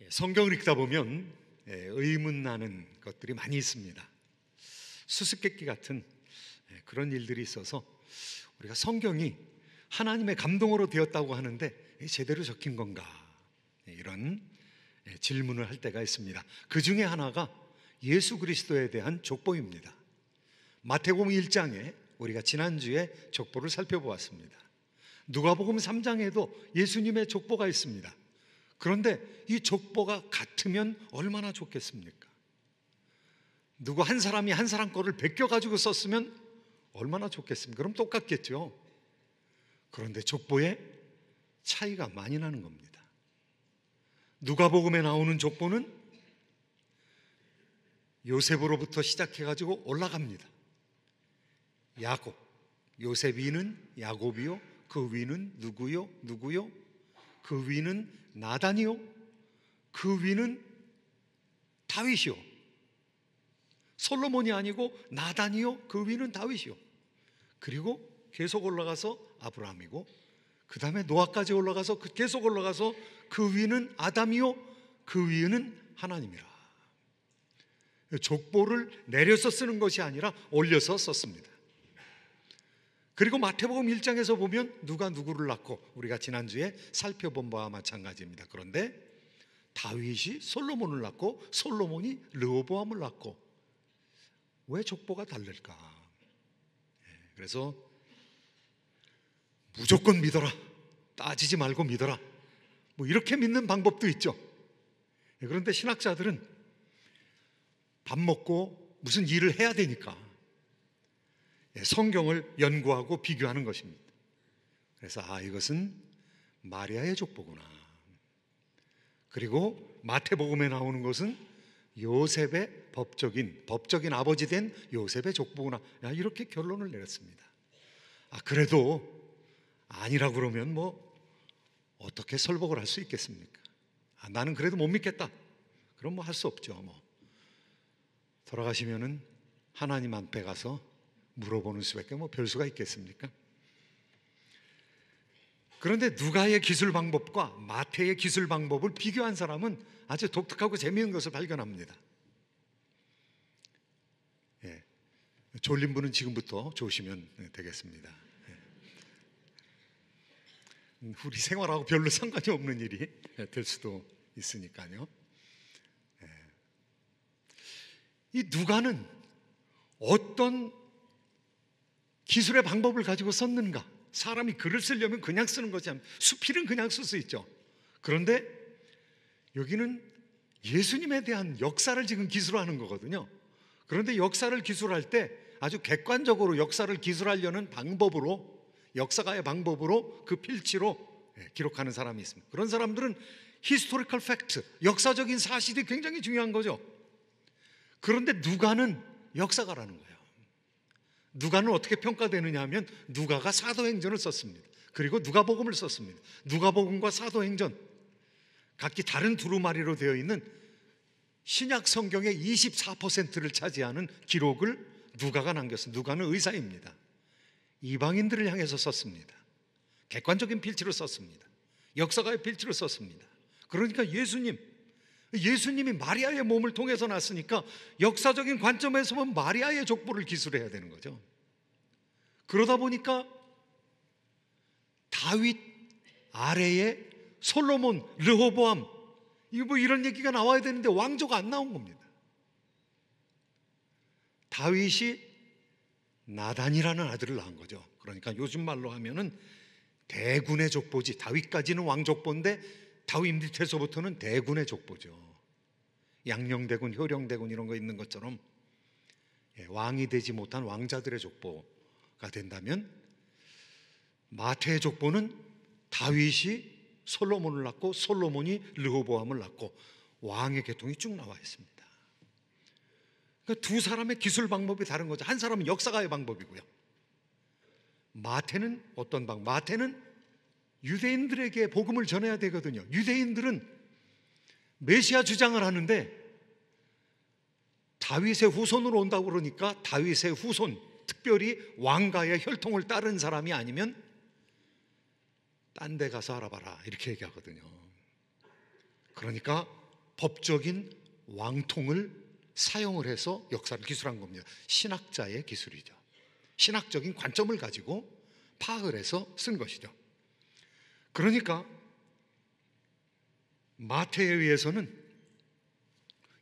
성경을 읽다 보면 의문 나는 것들이 많이 있습니다. 수수께끼 같은 그런 일들이 있어서 우리가 성경이 하나님의 감동으로 되었다고 하는데 제대로 적힌 건가, 이런 질문을 할 때가 있습니다. 그 중에 하나가 예수 그리스도에 대한 족보입니다. 마태복음 1장에 우리가 지난주에 족보를 살펴보았습니다. 누가복음 3장에도 예수님의 족보가 있습니다. 그런데 이 족보가 같으면 얼마나 좋겠습니까? 누구 한 사람이 한 사람 거를 베껴가지고 썼으면 얼마나 좋겠습니까? 그럼 똑같겠죠. 그런데 족보에 차이가 많이 나는 겁니다. 누가복음에 나오는 족보는 요셉으로부터 시작해가지고 올라갑니다. 야곱, 요셉 위는 야곱이요, 그 위는 누구요? 누구요? 그 위는 나단이요, 그 위는 다윗이요. 솔로몬이 아니고 나단이요, 그 위는 다윗이요. 그리고 계속 올라가서 아브라함이고, 그 다음에 노아까지 올라가서 계속 올라가서 그 위는 아담이요, 그 위는 하나님이라. 족보를 내려서 쓰는 것이 아니라 올려서 썼습니다. 그리고 마태복음 1장에서 보면 누가 누구를 낳고, 우리가 지난주에 살펴본 바와 마찬가지입니다. 그런데 다윗이 솔로몬을 낳고 솔로몬이 르호보암을 낳고, 왜 족보가 다를까? 그래서 무조건 믿어라, 따지지 말고 믿어라, 뭐 이렇게 믿는 방법도 있죠. 그런데 신학자들은 밥 먹고 무슨 일을 해야 되니까 성경을 연구하고 비교하는 것입니다. 그래서 이것은 마리아의 족보구나. 그리고 마태복음에 나오는 것은 요셉의 법적인 아버지 된 요셉의 족보구나, 이렇게 결론을 내렸습니다. 그래도 아니라고 그러면 뭐 어떻게 설복을 할 수 있겠습니까? 나는 그래도 못 믿겠다, 그럼 뭐 할 수 없죠. 돌아가시면은 하나님 앞에 가서 물어보는 수밖에 뭐 별 수가 있겠습니까? 그런데 누가의 기술 방법과 마태의 기술 방법을 비교한 사람은 아주 독특하고 재미있는 것을 발견합니다. 졸린 분은 지금부터 조시면 되겠습니다. 우리 생활하고 별로 상관이 없는 일이 될 수도 있으니까요. 이 누가는 어떤 기술의 방법을 가지고 썼는가? 사람이 글을 쓰려면 그냥 쓰는 것이 아니라 수필은 그냥 쓸 수 있죠. 그런데 여기는 예수님에 대한 역사를 지금 기술하는 거거든요. 그런데 역사를 기술할 때 아주 객관적으로 역사를 기술하려는 방법으로, 역사가의 방법으로 그 필치로 기록하는 사람이 있습니다. 그런 사람들은 히스토리컬 팩트, 역사적인 사실이 굉장히 중요한 거죠. 그런데 누가는 역사가라는 거예요. 누가는 어떻게 평가되느냐 하면 누가가 사도행전을 썼습니다. 그리고 누가복음을 썼습니다. 누가복음과 사도행전, 각기 다른 두루마리로 되어 있는 신약 성경의 24%를 차지하는 기록을 누가가 남겼습니다. 누가는 의사입니다. 이방인들을 향해서 썼습니다. 객관적인 필지로 썼습니다. 역사가의 필지로 썼습니다. 그러니까 예수님이 마리아의 몸을 통해서 났으니까 역사적인 관점에서 보면 마리아의 족보를 기술해야 되는 거죠. 그러다 보니까 다윗 아래에 솔로몬, 르호보암, 이런 얘기가 나와야 되는데 왕조가 안 나온 겁니다. 다윗이 나단이라는 아들을 낳은 거죠. 그러니까 요즘 말로 하면은 대군의 족보지. 다윗까지는 왕족보인데 다윗 밑에서부터는 대군의 족보죠. 양령대군, 효령대군 이런 거 있는 것처럼 왕이 되지 못한 왕자들의 족보가 된다면, 마태의 족보는 다윗이 솔로몬을 낳고 솔로몬이 르호보암을 낳고 왕의 계통이 쭉 나와 있습니다. 그러니까 두 사람의 기술 방법이 다른 거죠. 한 사람은 역사가의 방법이고요. 마태는 어떤 방법? 마태는 유대인들에게 복음을 전해야 되거든요. 유대인들은 메시아 주장을 하는데 다윗의 후손으로 온다고 그러니까 다윗의 후손, 특별히 왕가의 혈통을 따른 사람이 아니면 딴 데 가서 알아봐라, 이렇게 얘기하거든요. 그러니까 법적인 왕통을 사용을 해서 역사를 기술한 겁니다. 신학자의 기술이죠. 신학적인 관점을 가지고 파악을 해서 쓴 것이죠. 그러니까 마태에 의해서는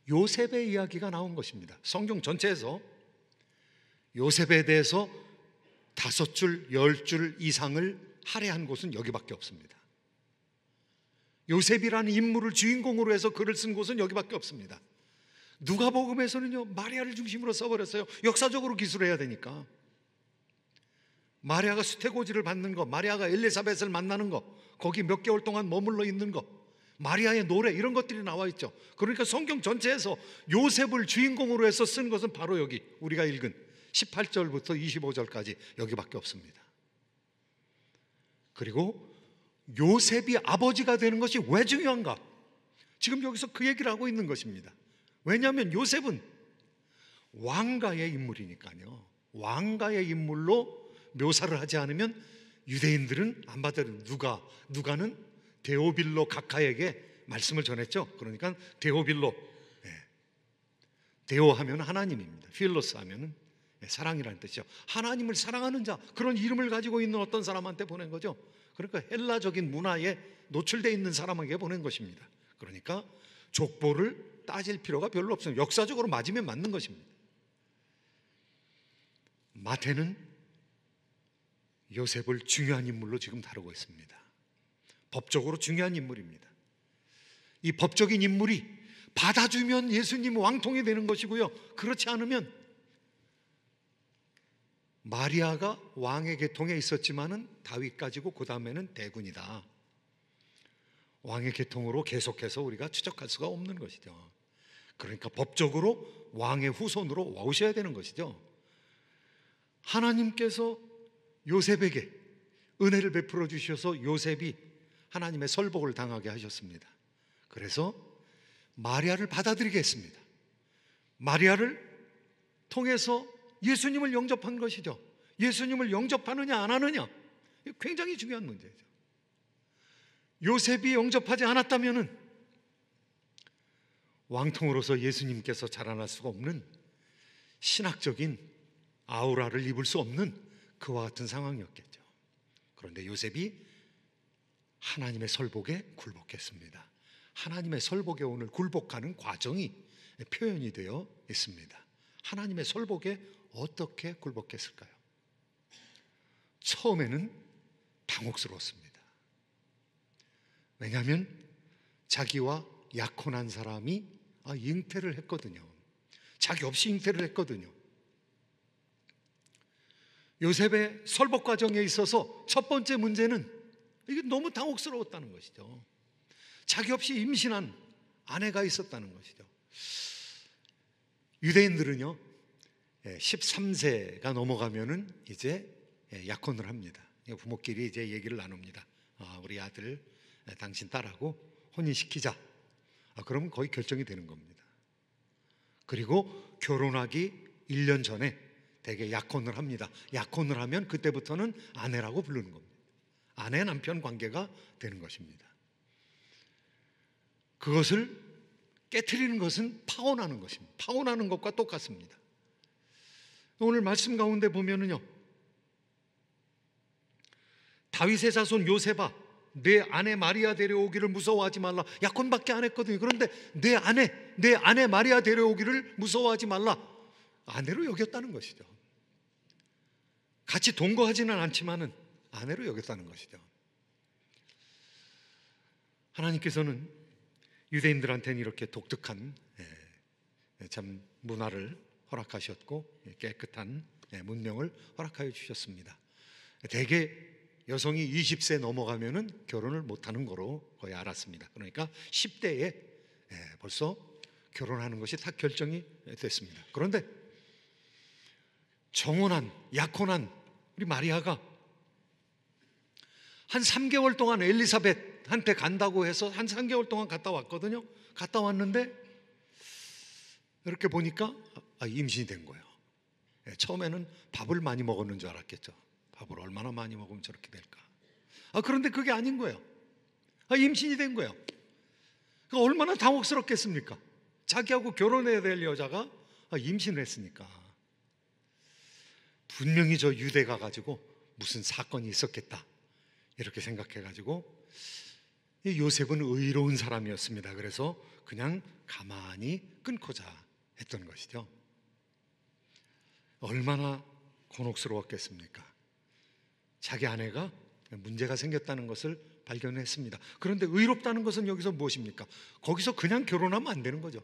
요셉의 이야기가 나온 것입니다. 성경 전체에서 요셉에 대해서 5줄, 10줄 이상을 할애한 곳은 여기밖에 없습니다. 요셉이라는 인물을 주인공으로 해서 글을 쓴 곳은 여기밖에 없습니다. 누가복음에서는요, 마리아를 중심으로 써버렸어요. 역사적으로 기술해야 되니까. 마리아가 수태고지를 받는 거, 마리아가 엘리사벳을 만나는 거, 거기 몇 개월 동안 머물러 있는 거, 마리아의 노래, 이런 것들이 나와 있죠. 그러니까 성경 전체에서 요셉을 주인공으로 해서 쓴 것은 바로 여기 우리가 읽은 18절부터 25절까지 여기밖에 없습니다. 그리고 요셉이 아버지가 되는 것이 왜 중요한가? 지금 여기서 그 얘기를 하고 있는 것입니다. 왜냐하면 요셉은 왕가의 인물이니까요. 왕가의 인물로 묘사를 하지 않으면 유대인들은 안 받아들여요. 누가는 데오빌로 각하에게 말씀을 전했죠. 그러니까 데오빌로, 데오 하면 하나님입니다. 필로스 하면 사랑이라는 뜻이죠. 하나님을 사랑하는 자, 그런 이름을 가지고 있는 어떤 사람한테 보낸 거죠. 그러니까 헬라적인 문화에 노출되어 있는 사람에게 보낸 것입니다. 그러니까 족보를 따질 필요가 별로 없어요. 역사적으로 맞으면 맞는 것입니다. 마태는 요셉을 중요한 인물로 지금 다루고 있습니다. 법적으로 중요한 인물입니다. 이 법적인 인물이 받아주면 예수님 왕통이 되는 것이고요, 그렇지 않으면 마리아가 왕의 계통에 있었지만은 다윗 가지고 그 다음에는 대군이다. 왕의 계통으로 계속해서 우리가 추적할 수가 없는 것이죠. 그러니까 법적으로 왕의 후손으로 오셔야 되는 것이죠. 하나님께서 요셉에게 은혜를 베풀어 주셔서 요셉이 하나님의 설복을 당하게 하셨습니다. 그래서 마리아를 받아들이게 했습니다. 마리아를 통해서 예수님을 영접한 것이죠. 예수님을 영접하느냐 안 하느냐, 굉장히 중요한 문제죠. 요셉이 영접하지 않았다면 왕통으로서 예수님께서 자라날 수가 없는, 신학적인 아우라를 입을 수 없는 그와 같은 상황이었겠죠. 그런데 요셉이 하나님의 설복에 굴복했습니다. 하나님의 설복에 오늘 굴복하는 과정이 표현이 되어 있습니다. 하나님의 설복에 어떻게 굴복했을까요? 처음에는 당혹스러웠습니다. 왜냐하면 자기와 약혼한 사람이 잉태를 했거든요. 자기 없이 잉태를 했거든요. 요셉의 설복 과정에 있어서 첫 번째 문제는 이게 너무 당혹스러웠다는 것이죠. 자기 없이 임신한 아내가 있었다는 것이죠. 유대인들은요, 13세가 넘어가면은 이제 약혼을 합니다. 부모끼리 이제 얘기를 나눕니다. 우리 아들 당신 딸하고 혼인시키자. 그러면 거의 결정이 되는 겁니다. 그리고 결혼하기 1년 전에 대개 약혼을 합니다. 약혼을 하면 그때부터는 아내라고 부르는 겁니다. 아내 남편 관계가 되는 것입니다. 그것을 깨트리는 것은 파혼하는 것입니다. 파혼하는 것과 똑같습니다. 오늘 말씀 가운데 보면은요, 다윗의 자손 요셉아, 내 아내 마리아 데려오기를 무서워하지 말라. 약혼밖에 안 했거든요. 그런데 내 아내 마리아 데려오기를 무서워하지 말라. 아내로 여겼다는 것이죠. 같이 동거하지는 않지만은 아내로 여겼다는 것이죠. 하나님께서는 유대인들한테는 이렇게 독특한 참 문화를 허락하셨고 깨끗한 문명을 허락하여 주셨습니다. 대개 여성이 20세 넘어가면은 결혼을 못하는 거로 거의 알았습니다. 그러니까 10대에 벌써 결혼하는 것이 다 결정이 됐습니다. 그런데 정혼한, 약혼한 우리 마리아가 한 3개월 동안 엘리사벳한테 간다고 해서 한 3개월 동안 갔다 왔거든요. 갔다 왔는데 이렇게 보니까 임신이 된 거예요. 처음에는 밥을 많이 먹었는 줄 알았겠죠. 밥을 얼마나 많이 먹으면 저렇게 될까. 그런데 그게 아닌 거예요. 임신이 된 거예요. 얼마나 당혹스럽겠습니까? 자기하고 결혼해야 될 여자가 임신을 했으니까. 분명히 저 유대 가가지고 무슨 사건이 있었겠다 이렇게 생각해가지고, 이 요셉은 의로운 사람이었습니다. 그래서 그냥 가만히 끊고자 했던 것이죠. 얼마나 곤혹스러웠겠습니까? 자기 아내가 문제가 생겼다는 것을 발견했습니다. 그런데 의롭다는 것은 여기서 무엇입니까? 거기서 그냥 결혼하면 안 되는 거죠.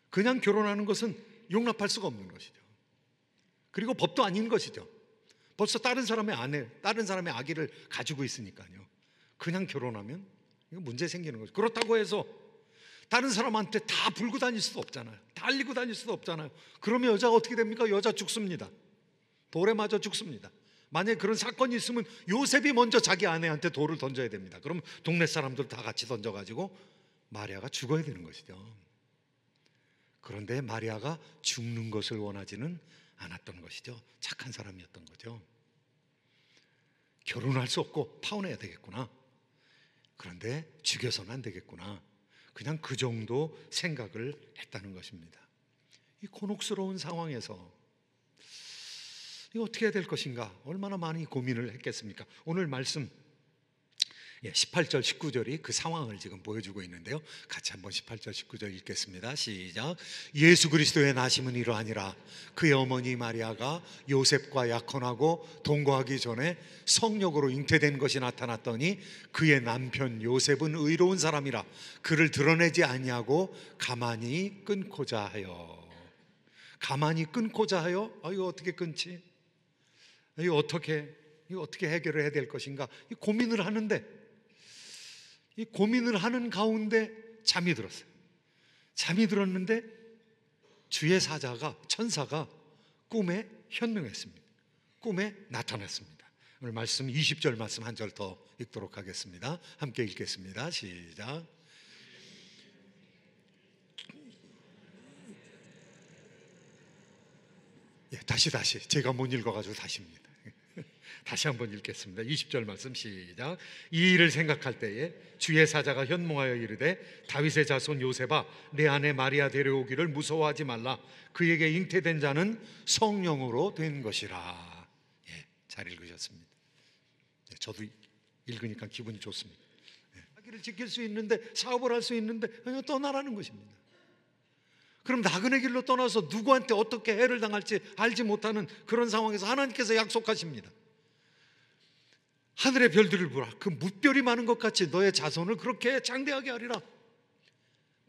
그냥 결혼하는 것은 용납할 수가 없는 것이죠. 그리고 법도 아닌 것이죠. 벌써 다른 사람의 아내, 다른 사람의 아기를 가지고 있으니까요. 그냥 결혼하면 이거 문제 생기는 거죠. 그렇다고 해서 다른 사람한테 다 불고 다닐 수도 없잖아요. 다 알리고 다닐 수도 없잖아요. 그러면 여자가 어떻게 됩니까? 여자 죽습니다. 돌에 맞아 죽습니다. 만약에 그런 사건이 있으면 요셉이 먼저 자기 아내한테 돌을 던져야 됩니다. 그럼 동네 사람들 다 같이 던져가지고 마리아가 죽어야 되는 것이죠. 그런데 마리아가 죽는 것을 원하지는 않았던 것이죠. 착한 사람이었던 거죠. 결혼할 수 없고 파혼해야 되겠구나. 그런데 죽여서는 안 되겠구나. 그냥 그 정도 생각을 했다는 것입니다. 이 곤혹스러운 상황에서 이거 어떻게 해야 될 것인가, 얼마나 많이 고민을 했겠습니까? 오늘 말씀 18절 19절이 그 상황을 지금 보여주고 있는데요, 같이 한번 18절 19절 읽겠습니다. 시작. 예수 그리스도의 나심은 이러하니라. 그의 어머니 마리아가 요셉과 약혼하고 동거하기 전에 성령으로 잉태된 것이 나타났더니 그의 남편 요셉은 의로운 사람이라 그를 드러내지 아니하고 가만히 끊고자 하여. 가만히 끊고자 하여. 이거 어떻게 끊지? 이거 어떻게 해결을 해야 될 것인가? 이 고민을 하는데, 이 고민을 하는 가운데 잠이 들었어요. 잠이 들었는데 주의 사자가, 천사가 꿈에 현명했습니다. 꿈에 나타났습니다. 오늘 말씀 20절 말씀 한 절 더 읽도록 하겠습니다. 함께 읽겠습니다. 시작. 다시 제가 못 읽어가지고 다시입니다. 다시 한번 읽겠습니다. 20절 말씀 시작. 이 일을 생각할 때에 주의 사자가 현몽하여 이르되 다윗의 자손 요셉아, 내 아내 마리아 데려오기를 무서워하지 말라. 그에게 잉태된 자는 성령으로 된 것이라. 잘 읽으셨습니다. 저도 읽으니까 기분이 좋습니다. 자기를 지킬 수 있는데, 사업을 할 수 있는데 그냥 떠나라는 것입니다. 그럼 나그네 길로 떠나서 누구한테 어떻게 해를 당할지 알지 못하는 그런 상황에서 하나님께서 약속하십니다. 하늘의 별들을 보라. 그 무별이 많은 것 같이 너의 자손을 그렇게 장대하게 하리라.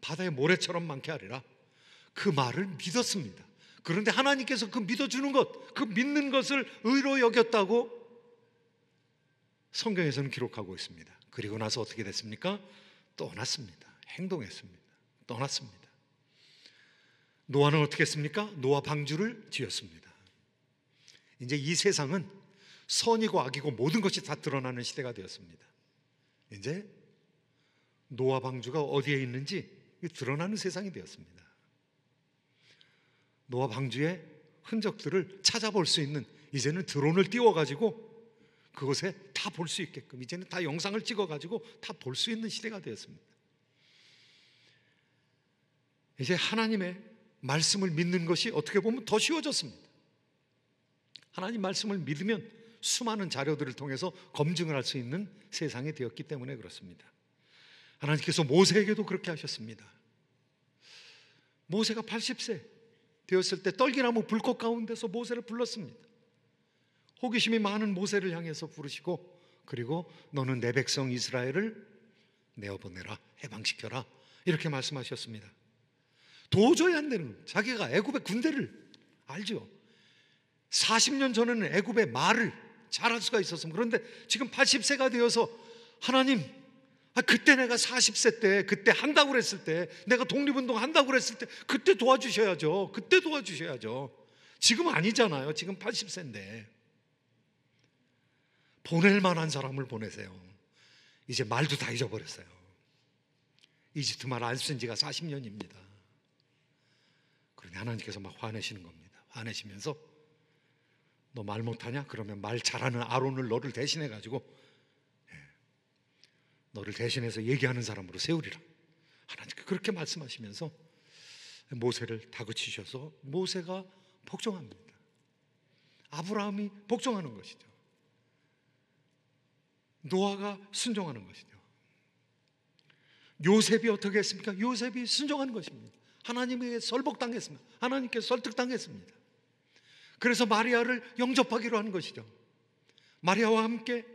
바다의 모래처럼 많게 하리라. 그 말을 믿었습니다. 그런데 하나님께서 그 믿어주는 것, 그 믿는 것을 의로 여겼다고 성경에서는 기록하고 있습니다. 그리고 나서 어떻게 됐습니까? 떠났습니다. 행동했습니다. 떠났습니다. 노아는 어떻게 했습니까? 노아 방주를 지었습니다. 이제 이 세상은 선이고 악이고 모든 것이 다 드러나는 시대가 되었습니다. 이제 노아 방주가 어디에 있는지 드러나는 세상이 되었습니다. 노아 방주의 흔적들을 찾아볼 수 있는, 이제는 드론을 띄워가지고 그곳에 다 볼 수 있게끔, 이제는 다 영상을 찍어가지고 다 볼 수 있는 시대가 되었습니다. 이제 하나님의 말씀을 믿는 것이 어떻게 보면 더 쉬워졌습니다. 하나님 말씀을 믿으면 수많은 자료들을 통해서 검증을 할 수 있는 세상이 되었기 때문에 그렇습니다. 하나님께서 모세에게도 그렇게 하셨습니다. 모세가 80세 되었을 때 떨기나무 불꽃 가운데서 모세를 불렀습니다. 호기심이 많은 모세를 향해서 부르시고, 그리고 너는 내 백성 이스라엘을 내어보내라, 해방시켜라, 이렇게 말씀하셨습니다. 도저히 안 되는, 자기가 애굽의 군대를 알죠. 40년 전에는 애굽의 말을 잘할 수가 있었습니다. 그런데 지금 80세가 되어서 하나님, 그때 내가 40세 때, 그때 한다고 그랬을 때, 내가 독립운동 한다고 그랬을 때 그때 도와주셔야죠. 그때 도와주셔야죠. 지금 아니잖아요. 지금 80세인데 보낼 만한 사람을 보내세요. 이제 말도 다 잊어버렸어요. 이집트 말 안 쓴 지가 40년입니다. 그런데 하나님께서 막 화내시는 겁니다. 화내시면서 너 말 못하냐? 그러면 말 잘하는 아론을 너를 대신해 가지고 너를 대신해서 얘기하는 사람으로 세우리라. 하나님께 그렇게 말씀하시면서 모세를 다그치셔서 모세가 복종합니다. 아브라함이 복종하는 것이죠. 노아가 순종하는 것이죠. 요셉이 어떻게 했습니까? 요셉이 순종하는 것입니다. 하나님에게 설복당했습니다. 하나님께 설득당했습니다. 그래서 마리아를 영접하기로 한 것이죠. 마리아와 함께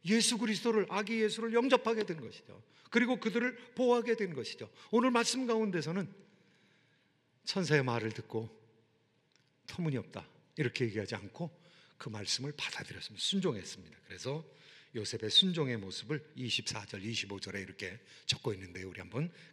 예수 그리스도를, 아기 예수를 영접하게 된 것이죠. 그리고 그들을 보호하게 된 것이죠. 오늘 말씀 가운데서는 천사의 말을 듣고 터무니없다 이렇게 얘기하지 않고 그 말씀을 받아들였습니다. 순종했습니다. 그래서 요셉의 순종의 모습을 24절, 25절에 이렇게 적고 있는데요. 우리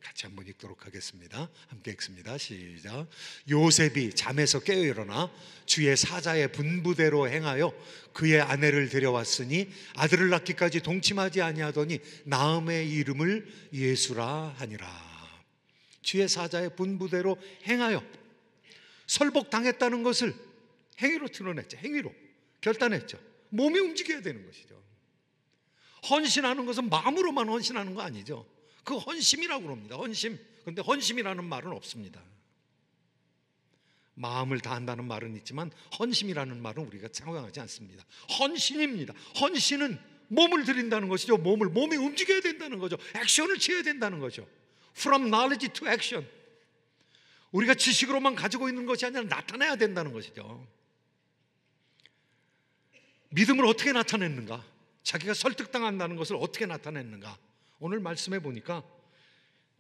같이 한번 읽도록 하겠습니다. 함께 읽습니다. 시작. 요셉이 잠에서 깨어 일어나 주의 사자의 분부대로 행하여 그의 아내를 데려왔으니 아들을 낳기까지 동침하지 아니하더니 나음의 이름을 예수라 하니라. 주의 사자의 분부대로 행하여 설복당했다는 것을 행위로 드러냈죠. 행위로 결단했죠. 몸이 움직여야 되는 것이죠. 헌신하는 것은 마음으로만 헌신하는 거 아니죠. 그 헌심이라고 그럽니다. 헌심. 그런데 헌심이라는 말은 없습니다. 마음을 다한다는 말은 있지만 헌심이라는 말은 우리가 사용하지 않습니다. 헌신입니다. 헌신은 몸을 들인다는 것이죠. 몸이 움직여야 된다는 거죠. 액션을 취해야 된다는 거죠. From knowledge to action. 우리가 지식으로만 가지고 있는 것이 아니라 나타내야 된다는 것이죠. 믿음을 어떻게 나타냈는가? 자기가 설득당한다는 것을 어떻게 나타냈는가? 오늘 말씀해 보니까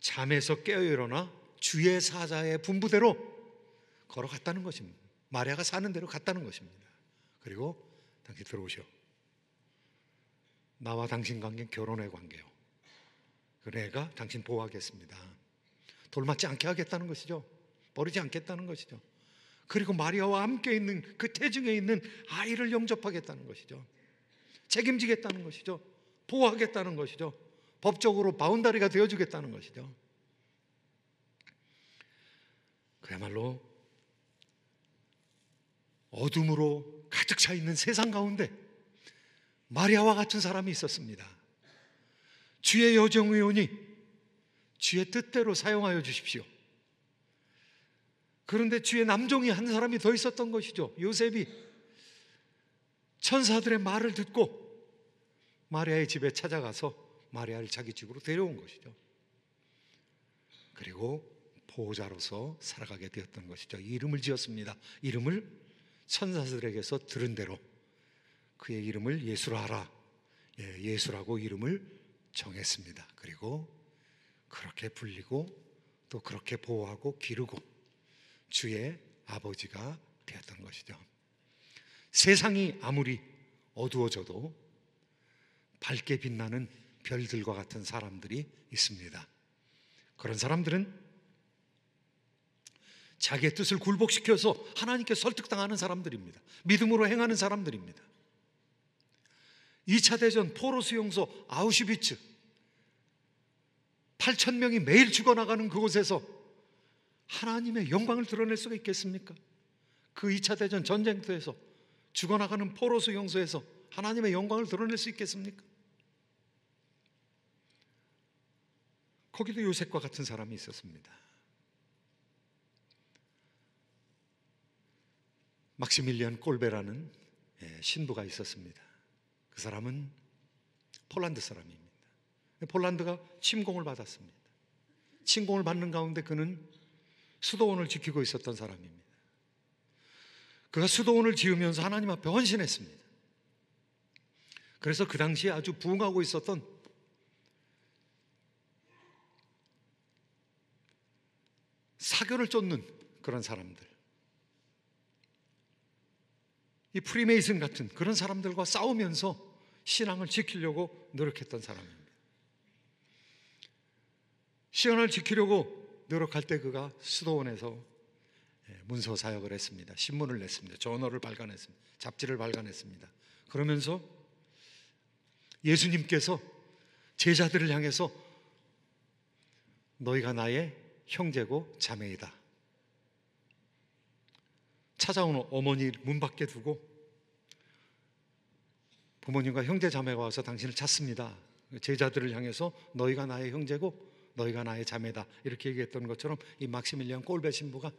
잠에서 깨어 일어나 주의 사자의 분부대로 걸어갔다는 것입니다. 마리아가 사는 대로 갔다는 것입니다. 그리고 당신 들어오셔. 나와 당신 관계는 결혼의 관계요. 그 애가 당신 보호하겠습니다. 돌맞지 않게 하겠다는 것이죠. 버리지 않겠다는 것이죠. 그리고 마리아와 함께 있는 그 태중에 있는 아이를 영접하겠다는 것이죠. 책임지겠다는 것이죠. 보호하겠다는 것이죠. 법적으로 바운다리가 되어주겠다는 것이죠. 그야말로 어둠으로 가득 차 있는 세상 가운데 마리아와 같은 사람이 있었습니다. 주의 여정의원이 주의 뜻대로 사용하여 주십시오. 그런데 주의 남종이 한 사람이 더 있었던 것이죠. 요셉이 천사들의 말을 듣고 마리아의 집에 찾아가서 마리아를 자기 집으로 데려온 것이죠. 그리고 보호자로서 살아가게 되었던 것이죠. 이름을 지었습니다. 이름을 천사들에게서 들은 대로 그의 이름을 예수라 하라. 예수라고 이름을 정했습니다. 그리고 그렇게 불리고 또 그렇게 보호하고 기르고 주의 아버지가 되었던 것이죠. 세상이 아무리 어두워져도 밝게 빛나는 별들과 같은 사람들이 있습니다. 그런 사람들은 자기의 뜻을 굴복시켜서 하나님께 설득당하는 사람들입니다. 믿음으로 행하는 사람들입니다. 2차 대전 포로 수용소 아우슈비츠 8,000명이 매일 죽어나가는 그곳에서 하나님의 영광을 드러낼 수가 있겠습니까? 그 2차 대전 전쟁터에서 죽어나가는 포로 수용소에서 하나님의 영광을 드러낼 수 있겠습니까? 거기도 요셉과 같은 사람이 있었습니다. 막시밀리안 꼴베라는 신부가 있었습니다. 그 사람은 폴란드 사람입니다. 폴란드가 침공을 받았습니다. 침공을 받는 가운데 그는 수도원을 지키고 있었던 사람입니다. 그가 수도원을 지으면서 하나님 앞에 헌신했습니다. 그래서 그 당시에 아주 부흥하고 있었던 사교를 쫓는 그런 사람들, 이 프리메이슨 같은 그런 사람들과 싸우면서 신앙을 지키려고 노력했던 사람입니다. 신앙을 지키려고 노력할 때 그가 수도원에서 문서 사역을 했습니다. 신문을 냈습니다. 저널을 발간했습니다. 잡지를 발간했습니다. 그러면서 예수님께서 제자들을 향해서 너희가 나의 형제고 자매이다. 찾아오는 어머니 문 밖에 두고 부모님과 형제 자매가 와서 당신을 찾습니다. 제자들을 향해서 너희가 나의 형제고 너희가 나의 자매다 이렇게 얘기했던 것처럼 이 막시밀리안 꼴베 신부가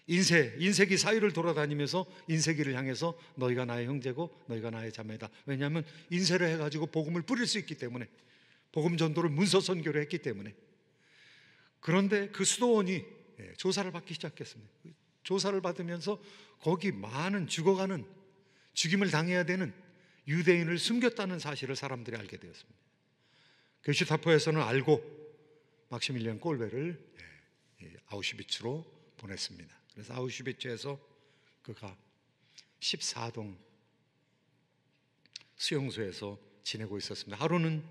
인쇄기 사이를 돌아다니면서 인쇄기를 향해서 너희가 나의 형제고 너희가 나의 자매다. 왜냐하면 인쇄를 해가지고 복음을 뿌릴 수 있기 때문에, 복음 전도를 문서 선교를 했기 때문에. 그런데 그 수도원이 조사를 받기 시작했습니다. 조사를 받으면서 거기 많은 죽어가는, 죽임을 당해야 되는 유대인을 숨겼다는 사실을 사람들이 알게 되었습니다. 게슈타포에서는 알고 막시밀리안 꼴베를 아우슈비츠로 보냈습니다. 그래서 아우슈비츠에서 그가 14동 수용소에서 지내고 있었습니다. 하루는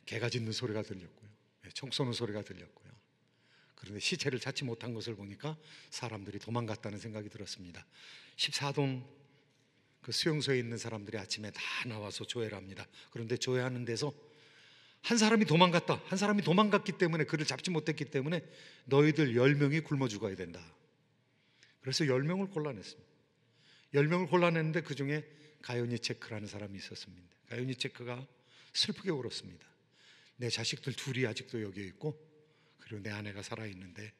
개가 짖는 소리가 들렸고요, 총 쏘는 소리가 들렸고요. 그런데 시체를 찾지 못한 것을 보니까 사람들이 도망갔다는 생각이 들었습니다. 14동 그 수용소에 있는 사람들이 아침에 다 나와서 조회를 합니다. 그런데 조회하는 데서 한 사람이 도망갔다, 한 사람이 도망갔기 때문에, 그를 잡지 못했기 때문에 너희들 10명이 굶어 죽어야 된다. 그래서 10명을 골라냈습니다. 10명을 골라냈는데 그 중에 가요니체크라는 사람이 있었습니다. 가요니체크가 슬프게 울었습니다. 내 자식들 둘이 아직도 여기 있고, 그리고 내 아내가 살아있는데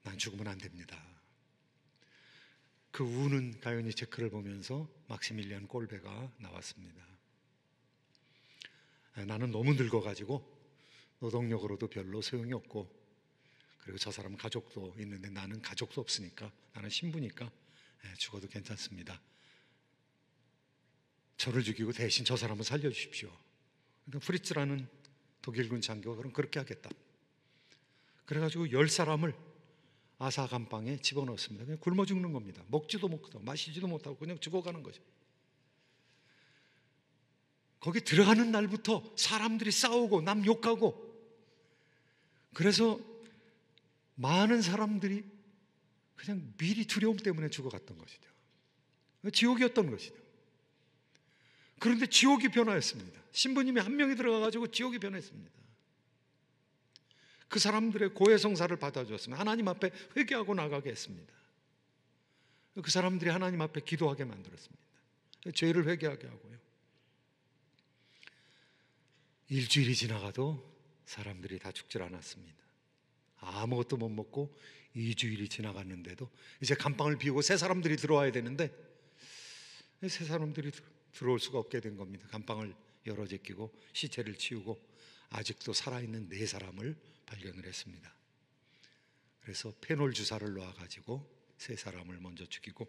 난 죽으면 안 됩니다. 그 우는 가요니체크를 보면서 막시밀리안 꼴베가 나왔습니다. 나는 너무 늙어가지고 노동력으로도 별로 소용이 없고, 그리고 저 사람은 가족도 있는데 나는 가족도 없으니까, 나는 신부니까 죽어도 괜찮습니다. 저를 죽이고 대신 저 사람을 살려주십시오. 그러니까 프리츠라는 독일군 장교가 그럼 그렇게 하겠다. 그래가지고 10사람을 아사 감방에 집어넣었습니다. 그냥 굶어 죽는 겁니다. 먹지도 못하고 마시지도 못하고 그냥 죽어가는 거죠. 거기 들어가는 날부터 사람들이 싸우고 남 욕하고, 그래서 많은 사람들이 그냥 미리 두려움 때문에 죽어갔던 것이죠. 지옥이었던 것이죠. 그런데 지옥이 변화했습니다. 신부님이 한 명이 들어가가지고 지옥이 변했습니다. 그 사람들의 고해성사를 받아주었습니다. 하나님 앞에 회개하고 나가게 했습니다. 그 사람들이 하나님 앞에 기도하게 만들었습니다. 죄를 회개하게 하고요. 일주일이 지나가도 사람들이 다 죽질 않았습니다. 아무것도 못 먹고 2주일이 지나갔는데도 이제 감방을 비우고 새 사람들이 들어와야 되는데 새 사람들이 들어올 수가 없게 된 겁니다. 감방을 열어 제끼고 시체를 치우고 아직도 살아있는 4사람을 발견을 했습니다. 그래서 페놀 주사를 놓아가지고 3사람을 먼저 죽이고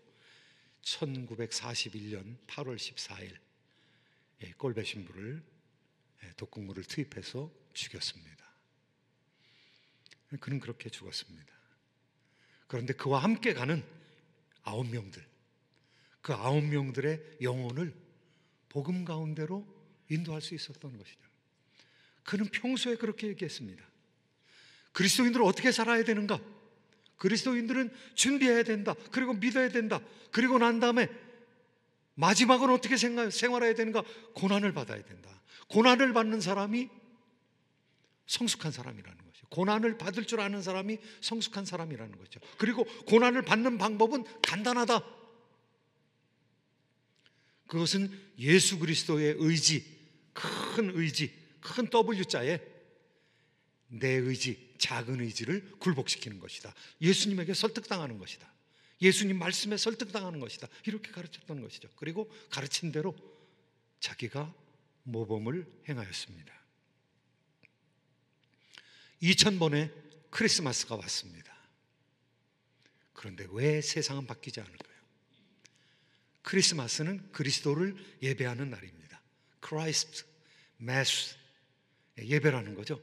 1941년 8월 14일 꼴베 신부를 독극물을 투입해서 죽였습니다. 그는 그렇게 죽었습니다. 그런데 그와 함께 가는 9명들, 그 9명들의 영혼을 복음 가운데로 인도할 수 있었던 것이죠. 그는 평소에 그렇게 얘기했습니다. 그리스도인들은 어떻게 살아야 되는가? 그리스도인들은 준비해야 된다. 그리고 믿어야 된다. 그리고 난 다음에 마지막은 어떻게 생활해야 되는가? 고난을 받아야 된다. 고난을 받는 사람이 성숙한 사람이라는 거죠. 고난을 받을 줄 아는 사람이 성숙한 사람이라는 거죠. 그리고 고난을 받는 방법은 간단하다. 그것은 예수 그리스도의 의지, 큰 W자에 내 의지, 작은 의지를 굴복시키는 것이다. 예수님에게 설득당하는 것이다. 예수님 말씀에 설득당하는 것이다. 이렇게 가르쳤던 것이죠. 그리고 가르친 대로 자기가 모범을 행하였습니다. 2000번의 크리스마스가 왔습니다. 그런데 왜 세상은 바뀌지 않을까요? 크리스마스는 그리스도를 예배하는 날입니다. 크라이스트 매스, 예배라는 거죠.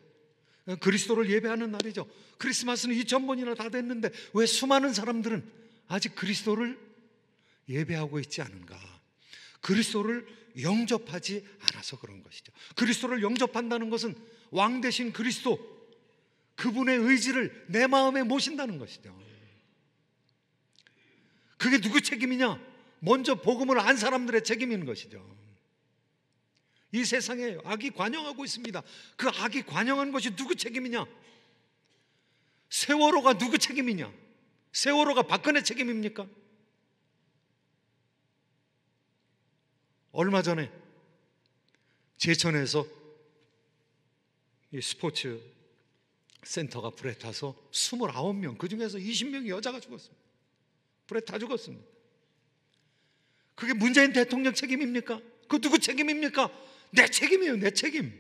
그리스도를 예배하는 날이죠. 크리스마스는 2000번이나 다 됐는데 왜 수많은 사람들은 아직 그리스도를 예배하고 있지 않은가? 그리스도를 영접하지 않아서 그런 것이죠. 그리스도를 영접한다는 것은 왕 대신 그리스도, 그분의 의지를 내 마음에 모신다는 것이죠. 그게 누구 책임이냐? 먼저 복음을 안 사람들의 책임인 것이죠. 이 세상에 악이 관영하고 있습니다. 그 악이 관영한 것이 누구 책임이냐? 세월호가 누구 책임이냐? 세월호가 박근혜 책임입니까? 얼마 전에 제천에서 이 스포츠 센터가 불에 타서 29명, 그 중에서 20명이 여자가 죽었습니다. 불에 다 죽었습니다. 그게 문재인 대통령 책임입니까? 그 누구 책임입니까? 내 책임이에요, 내 책임.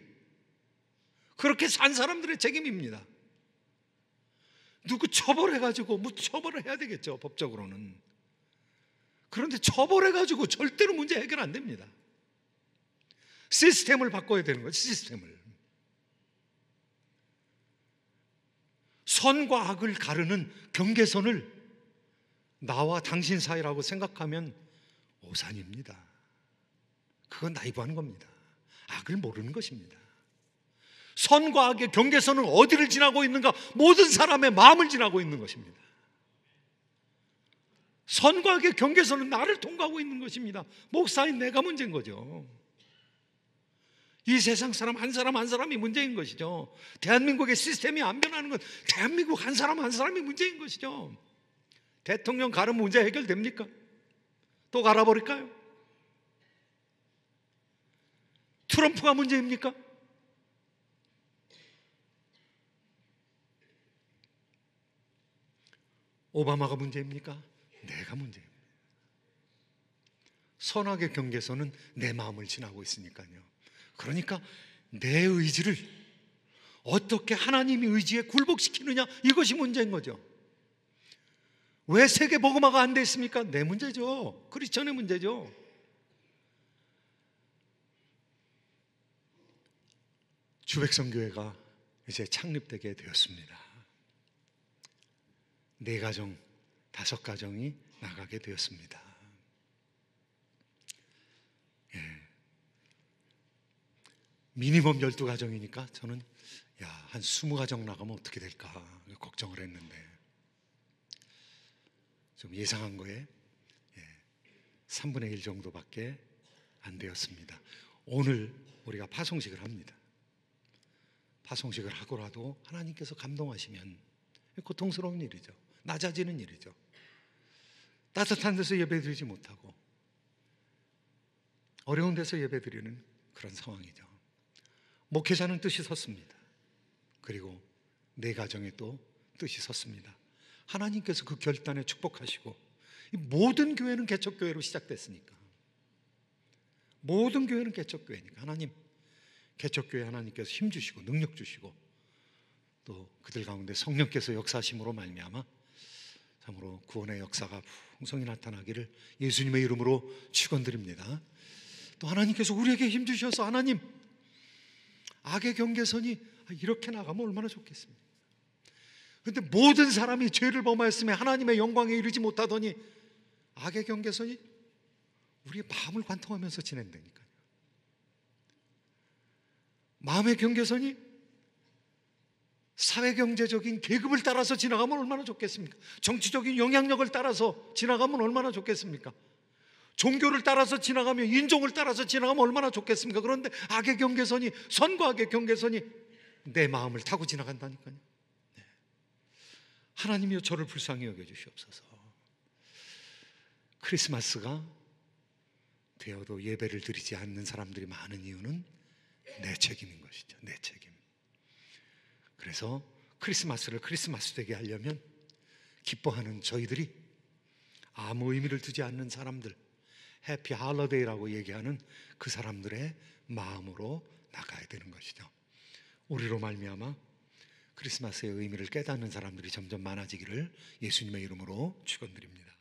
그렇게 산 사람들의 책임입니다. 누구 처벌해가지고, 뭐 처벌을 해야 되겠죠, 법적으로는. 그런데 처벌해가지고 절대로 문제 해결 안 됩니다. 시스템을 바꿔야 되는 거예요, 시스템을. 선과 악을 가르는 경계선을 나와 당신 사이라고 생각하면 오산입니다. 그건 나이브한 겁니다. 악을 모르는 것입니다. 선과 악의 경계선은 어디를 지나고 있는가? 모든 사람의 마음을 지나고 있는 것입니다. 선과 악의 경계선은 나를 통과하고 있는 것입니다. 목사인 내가 문제인 거죠. 이 세상 사람 한 사람 한 사람이 문제인 것이죠. 대한민국의 시스템이 안 변하는 건 대한민국 한 사람 한 사람이 문제인 것이죠. 대통령 가르면 문제 해결됩니까? 또 갈아버릴까요? 트럼프가 문제입니까? 오바마가 문제입니까? 내가 문제입니다. 선악의 경계선은 내 마음을 지나고 있으니까요. 그러니까 내 의지를 어떻게 하나님의 의지에 굴복시키느냐, 이것이 문제인 거죠. 왜 세계 복음화가 안 돼 있습니까? 내 문제죠. 크리스천의 문제죠. 주백성교회가 이제 창립되게 되었습니다. 4가정, 5가정이 나가게 되었습니다. 미니멈 12가정이니까 저는 한 20가정 나가면 어떻게 될까 걱정을 했는데, 좀 예상한 거에 3분의 1 정도밖에 안 되었습니다. 오늘 우리가 파송식을 합니다. 파송식을 하고라도 하나님께서 감동하시면 고통스러운 일이죠. 낮아지는 일이죠. 따뜻한 데서 예배드리지 못하고 어려운 데서 예배드리는 그런 상황이죠. 목회자는 뜻이 섰습니다. 그리고 4가정에 또 뜻이 섰습니다. 하나님께서 그 결단에 축복하시고, 모든 교회는 개척교회로 시작됐으니까, 모든 교회는 개척교회니까 하나님, 개척교회 하나님께서 힘주시고 능력 주시고 또 그들 가운데 성령께서 역사하심으로 말미암아 참으로 구원의 역사가 풍성히 나타나기를 예수님의 이름으로 축원드립니다. 또 하나님께서 우리에게 힘주셔서, 하나님, 악의 경계선이 이렇게 나가면 얼마나 좋겠습니까? 그런데 모든 사람이 죄를 범하였으며 하나님의 영광에 이르지 못하더니 악의 경계선이 우리의 마음을 관통하면서 진행되니까요. 마음의 경계선이 사회경제적인 계급을 따라서 지나가면 얼마나 좋겠습니까? 정치적인 영향력을 따라서 지나가면 얼마나 좋겠습니까? 종교를 따라서 지나가면, 인종을 따라서 지나가면 얼마나 좋겠습니까? 그런데 악의 경계선이, 선과 악의 경계선이 내 마음을 타고 지나간다니까요. 네. 하나님이여 저를 불쌍히 여겨주시옵소서. 크리스마스가 되어도 예배를 드리지 않는 사람들이 많은 이유는 내 책임인 것이죠. 내 책임. 그래서 크리스마스를 크리스마스 되게 하려면 기뻐하는 저희들이 아무 의미를 두지 않는 사람들, 해피 할러데이라고 얘기하는 그 사람들의 마음으로 나가야 되는 것이죠. 우리로 말미암아 크리스마스의 의미를 깨닫는 사람들이 점점 많아지기를 예수님의 이름으로 축원드립니다.